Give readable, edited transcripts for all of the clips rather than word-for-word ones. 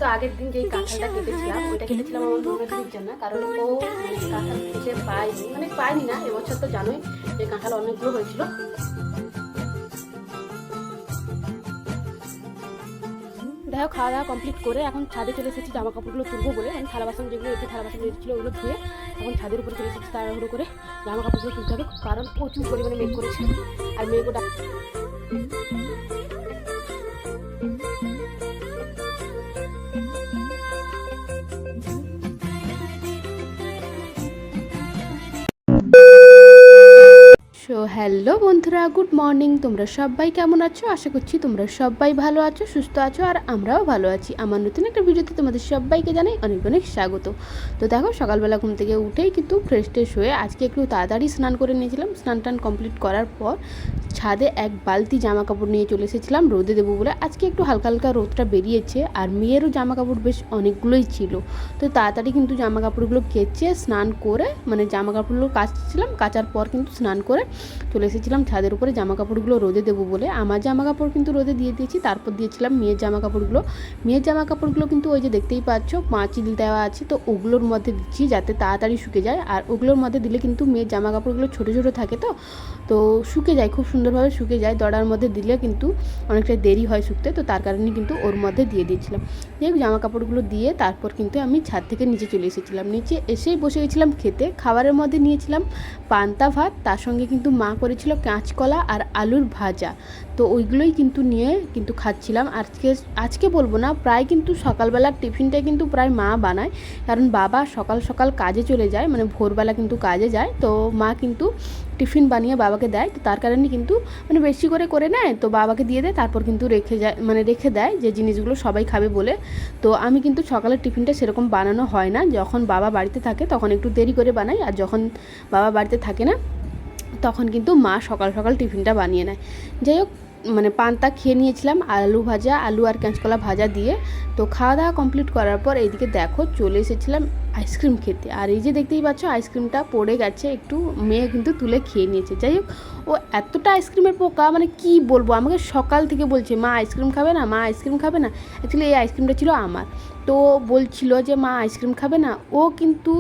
তো আগের দিন যেই কাঁঠালটা কেটেছিলাম ওইটা কেটেছিলাম আমার বোনের জন্য, কারণ ও মানে কাঁঠাল খেতে পায়নি, মানে পায়নি না, এবছর তো জানোই যে কাঁঠাল অনেকগুলো হয়েছিল। দেখো খাওয়া দাওয়া কমপ্লিট করে এখন ছাদে চলে এসেছি জামা কাপড়গুলো তুলবো বলে, মানে থালা বাসন যেগুলো একটু থালা বাসন ছিল ওগুলো ধুয়ে এখন ছাদের উপরে চলে এসেছি তাড়াহুড়ো করে জামা কাপড়গুলো তুলতে হবে, কারণ প্রচুর পরিমাণে মেঘ করেছে। আর মেঘ ওটা সো হ্যালো বন্ধুরা, গুড মর্নিং। তোমরা সবাই কেমন আছো? আশা করছি তোমরা সবাই ভালো আছো, সুস্থ আছো, আর আমরাও ভালো আছি। আমার নতুন একটা ভিডিওতে তোমাদের সবাইকে জানাই অনেক অনেক স্বাগত। তো দেখো সকালবেলা ঘুম থেকে উঠেই কিন্তু ফ্রেশ ট্রেশ হয়ে আজকে একটু তাড়াতাড়ি স্নান করে নিয়েছিলাম। স্নান টান কমপ্লিট করার পর ছাদে এক বালতি জামা কাপড় নিয়ে চলে এসেছিলাম রোদে দেবো বলে। আজকে একটু হালকা হালকা রোদটা বেরিয়েছে আর মেয়েরও জামা কাপড় বেশ অনেকগুলোই ছিল, তো তাড়াতাড়ি কিন্তু জামা কাপড়গুলো কেচে স্নান করে, মানে জামা কাপড়গুলো কাচছিলাম, কাচার পর কিন্তু স্নান করে চলে এসেছিলাম ছাদের উপরে জামা কাপড়গুলো রোদে দেবো বলে। আমার জামা কাপড় কিন্তু রোদে দিয়ে দিয়েছি, তারপর দিয়েছিলাম মেয়ের জামা কাপড়গুলো। মেয়ের জামা কাপড়গুলো কিন্তু ওই যে দেখতেই পাচ্ছ পাঁচিল দেওয়া আছে, তো ওগুলোর মধ্যে দিচ্ছি যাতে তাড়াতাড়ি শুকে যায়। আর ওগুলোর মধ্যে দিলে কিন্তু মেয়ের জামা কাপড়গুলো ছোটো ছোটো থাকে, তো শুকে যায়, খুব সুন্দরভাবে শুকে যায়। দড়ার মধ্যে দিলে কিন্তু অনেকটা দেরি হয় শুকতে, তো তার কারণে কিন্তু ওর মধ্যে দিয়ে দিয়েছিলাম। এই জামা কাপড়গুলো দিয়ে তারপর কিন্তু আমি ছাদ থেকে নিচে চলে এসেছিলাম। নিচে এসেই বসে গেছিলাম খেতে। খাবারের মধ্যে নিয়েছিলাম পান্তা ভাত, তার সঙ্গে কিন্তু মা করেছিল কাঁচকলা আর আলুর ভাজা, তো ওইগুলোই কিন্তু নিয়ে কিন্তু খাচ্ছিলাম। আজকে বলবো না, প্রায় কিন্তু সকালবেলার টিফিনটা কিন্তু প্রায় মা বানায়, কারণ বাবা সকাল সকাল কাজে চলে যায়, মানে ভোরবেলা কিন্তু কাজে যায়, তো মা কিন্তু টিফিন বানিয়ে বাবাকে দেয়, তো তার কারণে কিন্তু মানে বেশি করে নেয়, তো বাবাকে দিয়ে দেয়, তারপর কিন্তু রেখে দেয় যে জিনিসগুলো সবাই খাবে বলে। তো আমি কিন্তু সকালের টিফিনটা সেরকম বানানো হয় না, যখন বাবা বাড়িতে থাকে তখন একটু দেরি করে বানাই, আর যখন বাবা বাড়িতে থাকে না তখন কিন্তু মা সকাল সকাল টিফিনটা বানিয়ে নেয়। যাই হোক, মানে পান্তা খেয়ে নিয়েছিলাম আলু ভাজা, আলু আর কাঁচকলা ভাজা দিয়ে। তো খাওয়া দাওয়া কমপ্লিট করার পর এইদিকে দেখো চলে এসেছিলাম আইসক্রিম খেতে। আর এই যে দেখতেই পাচ্ছ আইসক্রিমটা পড়ে গেছে, একটু মেয়ে কিন্তু তুলে খেয়ে নিয়েছে। যাই হোক, ও এতটা আইসক্রিমের পোকা, মানে কি বলবো, আমাকে সকাল থেকে বলছে মা আইসক্রিম খাবে না, মা আইসক্রিম খাবে না। অ্যাকচুয়ালি এই আইসক্রিমটা ছিল আমার, তো বলছিল যে মা আইসক্রিম খাবে না। ও কিন্তু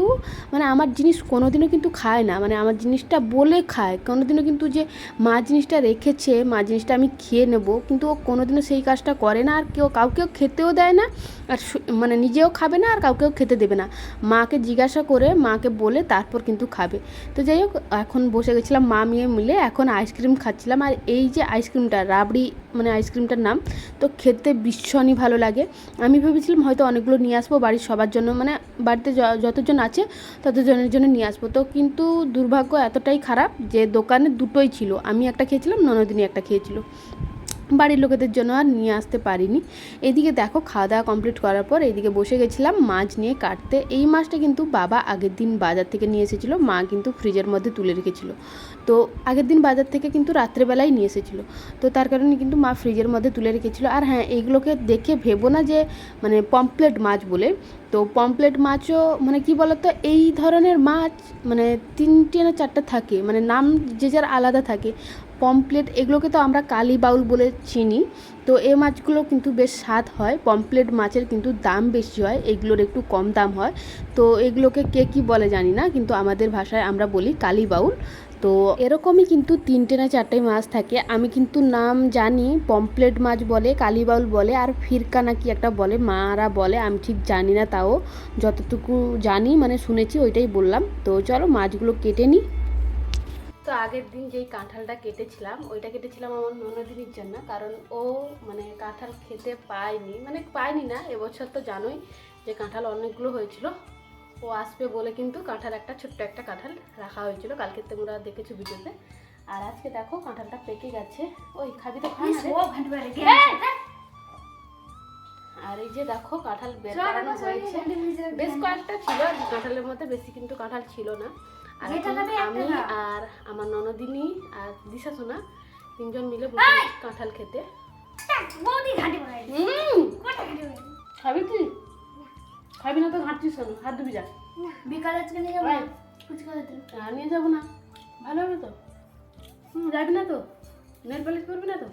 মানে আমার জিনিস কোনোদিনও কিন্তু খায় না, মানে আমার জিনিসটা বলে খায়, কোনোদিনও কিন্তু যে মা জিনিসটা রেখেছে, মা জিনিসটা আমি খেয়ে নেব, কিন্তু ও কোনোদিনও সেই কাজটা করে না। আর কাউকেও খেতেও দেয় না, আর মানে নিজেও খাবে না, আর কাউকেও খেতে দেবে না। মাকে জিজ্ঞাসা করে, মাকে বলে তারপর কিন্তু খাবে। তো যাই হোক, এখন বসে গেছিলাম মা মেয়ে মিলে, এখন আইসক্রিম খাচ্ছিলাম। আর এই যে আইসক্রিমটা রাবড়ি, মানে আইসক্রিমটার নাম, তো খেতে ভীষণই ভালো লাগে। আমি ভেবেছিলাম হয়তো অনেকগুলো নিয়ে আসবো বাড়ির সবার জন্য, মানে বাড়িতে যতজন আছে ততজনের জন্য নিয়ে আসবো, তো কিন্তু দুর্ভাগ্য এতটাই খারাপ যে দোকানে দুটোই ছিল, আমি একটা খেয়েছিলাম, ননদিনী একটা খেয়েছিল, বাড়ির লোকেদের জন্য আর নিয়ে আসতে পারিনি। এদিকে দেখো খাওয়া দাওয়া কমপ্লিট করার পর এইদিকে বসে গেছিলাম মাছ নিয়ে কাটতে। এই মাছটা কিন্তু বাবা আগের দিন বাজার থেকে নিয়ে এসেছিলো, মা কিন্তু ফ্রিজের মধ্যে তুলে রেখেছিল। তো আগের দিন বাজার থেকে কিন্তু রাত্রেবেলাই নিয়ে এসেছিলো, তো তার কারণে কিন্তু মা ফ্রিজের মধ্যে তুলে রেখেছিলো। আর হ্যাঁ, এইগুলোকে দেখে ভেবো না যে মানে পমফ্লেট মাছ বলে, তো পমফ্লেট মাছও মানে কি বলতো, এই ধরনের মাছ মানে 3টে না 4টে থাকে, মানে নাম যে যার আলাদা থাকে। পমফ্লেট এগুলোকে তো আমরা কালী বাউল বলে চিনি, তো এই মাছগুলো কিন্তু বেশ স্বাদ হয়। পমফ্লেট মাছের কিন্তু দাম বেশি হয়, এগুলোর একটু কম দাম হয়। তো এগুলোকে কে কী বলে জানি না, কিন্তু আমাদের ভাষায় আমরা বলি কালী বাউল। তো এরকমই কিন্তু 3টে না 4টে মাছ থাকে, আমি কিন্তু নাম জানি, পমফ্লেট মাছ বলে, কালী বাউল বলে, আর ফিরকা নাকি একটা বলে, মারা বলে, আমি ঠিক জানি না, তাও যতটুকু জানি মানে শুনেছি ওইটাই বললাম। তো চলো মাছগুলো কেটে নিই। তো আগের দিন যেই কাঁঠালটা কেটেছিলাম ওইটা কেটেছিলাম আমার ননদিনীর জন্য, কারণ ও মানে কাঁঠাল খেতে পায়নি, মানে পায়নি না, এবছর তো জানোই যে কাঁঠাল অনেকগুলো হয়েছিল। ও আসবে বলে কিন্তু কাঁঠাল একটা ছোট্ট একটা কাঁঠাল রাখা হয়েছিল, কালকে তোমরা দেখেছো ভিডিওতে। আর আজকে দেখো কাঁঠালটা পেকে গেছে। ওই খাবি তো খা। আর এই যে দেখো কাঁঠাল বের করানো হয়েছে, বেশ কয়েকটা ছিল, কাঁঠালের মধ্যে বেশি কিন্তু কাঁঠাল ছিল না। আর আমি আর আমার ননদিনী আর দিশা সোনা 3জন মিলে বসে কাঁঠাল খেতে। খাবি তুই? খাবি না তো ঘাঁটছিস কেন? হাত ধুবি যা। বিকালে নিয়ে যাবো না, ভালো হবে তো। যাবি না তো? নেল পালিশ করবি না তো?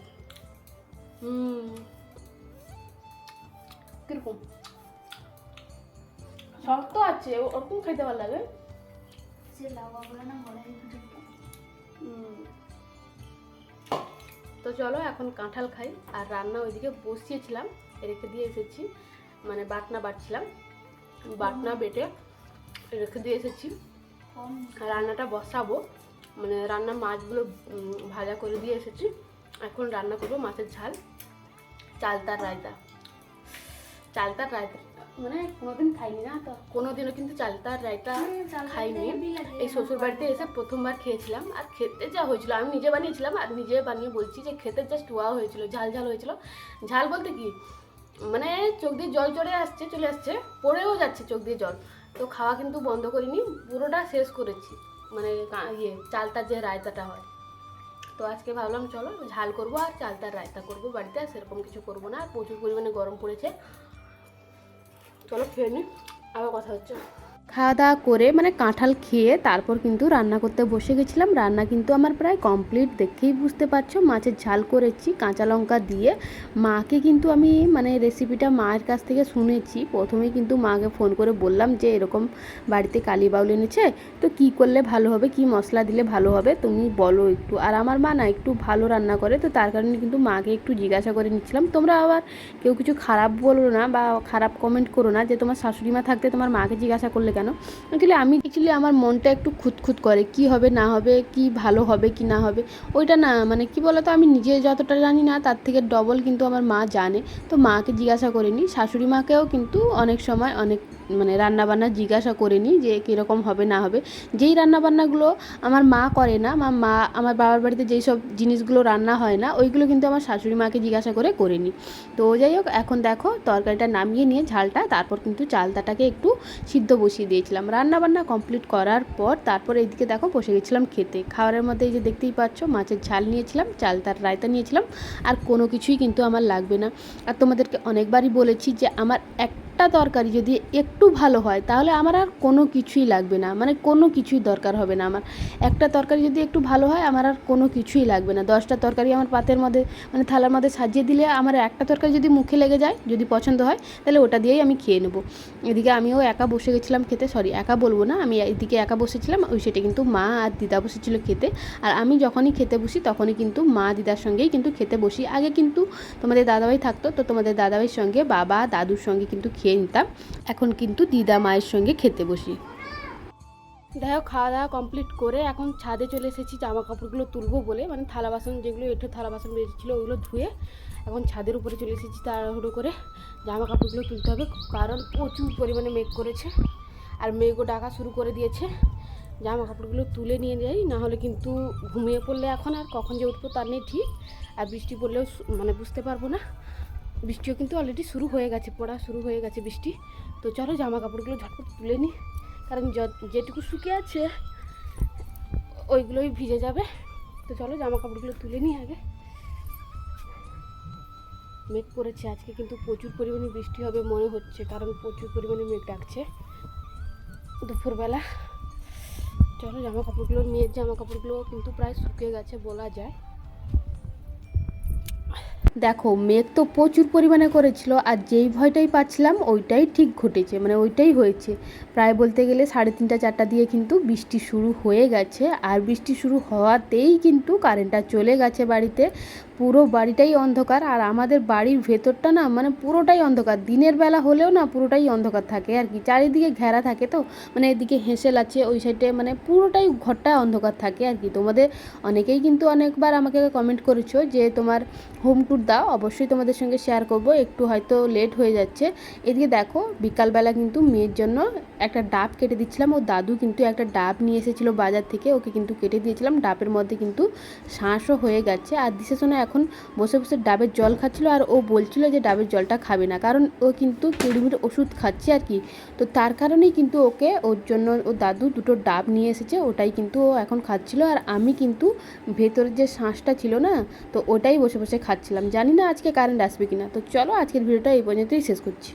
কিরকম শক্ত আছে, ওরকম খাইতে ভালো লাগে। তো চলো এখন কাঁঠাল খাই। আর রান্না ওইদিকে বসিয়েছিলাম, রেখে দিয়ে এসেছি, মানে বাটনা বাটছিলাম, বাটনা বেটে রেখে দিয়ে এসেছি। রান্নাটা বসাবো, মানে রান্না মাছগুলো ভাজা করে দিয়ে এসেছি। এখন রান্না করবো মাছের ঝাল, চালতার রায়তা। চালতার রায়তা মানে কোনোদিন খাইনি না, তো কোনোদিনও কিন্তু চালতার রায়তা খাইনি। এই শ্বশুর বাড়িতে এসে প্রথমবার খেয়েছিলাম। আর খেতে যা হয়েছিল, আমি নিজে বানিয়েছিলাম আর নিজে বানিয়ে বলছি যে খেতে জাস্ট ওয়াও হয়েছিল। ঝাল ঝাল হয়েছিল। ঝাল বলতে কি, মানে চোখ দিয়ে জল চলে আসছে, পড়েও যাচ্ছে চোখ দিয়ে জল। তো খাওয়া কিন্তু বন্ধ করিনি, পুরোটা শেষ করেছি, মানে চালতার যে রায়তাটা হয়। তো আজকে ভাবলাম চলো ঝাল করবো আর চালতার রায়তা করবো বাড়িতে, আর সেরকম কিছু করবো না। আর প্রচুর পরিমাণে গরম পড়েছে। চলো খেয়ে নিই, আবার কথা হচ্ছে। খাওয়া দাওয়া করে মানে কাঁঠাল খেয়ে তারপর কিন্তু রান্না করতে বসে গেছিলাম। রান্না কিন্তু আমার প্রায় কমপ্লিট, দেখেই বুঝতে পারছো। মাছের ঝাল করেছি কাঁচা লঙ্কা দিয়ে। মাকে কিন্তু আমি মানে রেসিপিটা মায়ের কাছ থেকে শুনেছি। প্রথমেই কিন্তু মাকে ফোন করে বললাম যে এরকম বাড়িতে কালী বাউল এনেছে, তো কি করলে ভালো হবে, কি মশলা দিলে ভালো হবে তুমি বলো একটু। আর আমার মা না একটু ভালো রান্না করে, তো তার কারণে কিন্তু মাকে একটু জিজ্ঞাসা করে নিচ্ছিলাম। তোমরা আবার কেউ কিছু খারাপ বলো না বা খারাপ কমেন্ট করো না যে তোমার শাশুড়ি মা থাকতে তোমার মাকে জিজ্ঞাসা করলে কেন। অ্যাকচুয়ালি আমার মনটা একটু খুঁতখুত করে, কি হবে না হবে, কি ভালো হবে কি না হবে, ওইটা না মানে কি বলতো, আমি নিজে যতটা জানি না তার থেকে ডবল কিন্তু আমার মা জানে। তো মাকে জিজ্ঞাসা করিনি, শাশুড়ি মাকেও কিন্তু অনেক সময় অনেক মানে রান্নাবান্না জিজ্ঞাসা করে নিই যে কীরকম হবে না হবে। যেই রান্নাবান্নাগুলো আমার মা করে না, আমার বাবার বাড়িতে যেই সব জিনিসগুলো রান্না হয় না, ওইগুলো কিন্তু আমার শাশুড়ি মাকে জিজ্ঞাসা করে নিই। তো যাই হোক, এখন দেখো তরকারিটা নামিয়ে নিয়ে ঝালটা, তারপর কিন্তু চালতাটাকে একটু সিদ্ধ বসিয়ে দিয়েছিলাম। রান্নাবান্না কমপ্লিট করার পর তারপর এইদিকে দেখো বসে গেছিলাম খেতে। খাবারের মধ্যে এই যে দেখতেই পাচ্ছ মাছের ঝাল নিয়েছিলাম, চালতার রায়তা নিয়েছিলাম, আর কোনো কিছুই কিন্তু আমার লাগবে না। আর তোমাদেরকে অনেকবারই বলেছি যে আমার একটা তরকারি যদি একটু ভালো হয় তাহলে আমার আর কোনো কিছুই লাগবে না, মানে কোনো কিছুই দরকার হবে না আমার। একটা তরকারি যদি একটু ভালো হয় আমার আর কোনো কিছুই লাগবে না। 10টা তরকারি আমার পাতের মধ্যে মানে থালার মধ্যে সাজিয়ে দিলে আমার একটা তরকারি যদি মুখে লেগে যায়, যদি পছন্দ হয়, তাহলে ওটা দিয়েই আমি খেয়ে নেবো। এদিকে আমিও একা বসে গেছিলাম খেতে, সরি একা বলবো না, আমি এদিকে একা বসেছিলাম, ওই সেটা কিন্তু মা আর দিদা বসেছিল খেতে। আর আমি যখনই খেতে বসি তখনই কিন্তু মা দিদার সঙ্গেই কিন্তু খেতে বসি। আগে কিন্তু তোমাদের দাদাভাই থাকতো, তো তোমাদের দাদাভাইয়ের সঙ্গে বাবা দাদুর সঙ্গে কিন্তু খেয়ে নিতাম। এখন কিন্তু দিদা মায়ের সঙ্গে খেতে বসি। দেখো খাওয়া দাওয়া কমপ্লিট করে এখন ছাদে চলে এসেছি জামা কাপড়গুলো তুলবো বলে, মানে থালা বাসন যেগুলো এঁঠো থালা বাসন বেরিয়েছিলো ওগুলো ধুয়ে এখন ছাদের উপরে চলে এসেছি তাড়াহুড়ো করে। জামা কাপড়গুলো তুলতে হবে কারণ প্রচুর পরিমাণে মেঘ করেছে আর মেঘও ডাকা শুরু করে দিয়েছে। জামা কাপড়গুলো তুলে নিয়ে যাই, না হলে কিন্তু ঘুমিয়ে পড়লে এখন আর কখন যে উঠবো তার নেই ঠিক। আর বৃষ্টি পড়লেও মানে বুঝতে পারবো না। বৃষ্টিও কিন্তু অলরেডি শুরু হয়ে গেছে, পড়া শুরু হয়ে গেছে বৃষ্টি। তো চলো জামা কাপড়গুলো ঝটপট তুলে নিই, কারণ যেটুকু শুকিয়ে আছে ওইগুলোই ভিজে যাবে। তো চলো জামা কাপড়গুলো তুলে নিই আগে। মেঘ পড়েছে আজকে, কিন্তু প্রচুর পরিমাণে বৃষ্টি হবে মনে হচ্ছে, কারণ প্রচুর পরিমাণে মেঘ ডাকছে দুপুরবেলা। চলো জামা কাপড়গুলো, মেয়ের জামা কাপড়গুলো কিন্তু প্রায় শুকিয়ে গেছে বলা যায়। দেখো মেঘ তো প্রচুর পরিমাণে করেছিল, আর যেই ভয়টাই পাচ্ছিলাম ওইটাই ঠিক ঘটেছে, মানে ওইটাই হয়েছে। প্রায় বলতে গেলে 3:30 4টা দিয়ে কিন্তু বৃষ্টি শুরু হয়ে গেছে। আর বৃষ্টি শুরু হওয়াতেই কিন্তু কারেন্টটা চলে গেছে বাড়িতে। পুরো বাড়িটাই অন্ধকার, আর আমাদের বাড়ির ভেতরটা না মানে পুরোটাই অন্ধকার। দিনের বেলা হলেও না পুরোটাই অন্ধকার থাকে আর কি, চারিদিকে ঘেরা থাকে। তো মানে এদিকে হেঁসেল আছে ওই সাইডে, মানে পুরোটাই ঘরটা অন্ধকার থাকে আর কি। তোমাদের অনেকেই কিন্তু অনেকবার আমাকে কমেন্ট করেছো যে তোমার হোম ট্যুর দাও, অবশ্যই তোমাদের সঙ্গে শেয়ার করব, একটু হয়তো লেট হয়ে যাচ্ছে। এদিকে দেখো বিকালবেলা কিন্তু মেয়ের জন্য একটা ডাব কেটে দিচ্ছিলাম। ও দাদু কিন্তু একটা ডাব নিয়ে এসেছিলো বাজার থেকে, ওকে কিন্তু কেটে দিয়েছিলাম। ডাবের মধ্যে কিন্তু শাঁসও হয়ে গেছে। আর দিশে শোনা এখন বসে বসে ডাবের জল খাচ্ছিলো, আর ও বলছিল যে ডাবের জলটা খাবে না, কারণ ও কিন্তু কিডনির ওষুধ খাচ্ছে আর কি। তো তার কারণেই কিন্তু ওর জন্য ও দাদু দুটো ডাব নিয়ে এসেছে, ওটাই কিন্তু ও এখন খাচ্ছিল। আর আমি কিন্তু ভেতরের যে শাঁসটা ছিল না, তো ওটাই বসে বসে খাচ্ছিলাম। জানি না আজকে কারেন্ট আসবে কিনা। তো চলো আজকের ভিডিওটা এই পর্যন্তই শেষ করছি।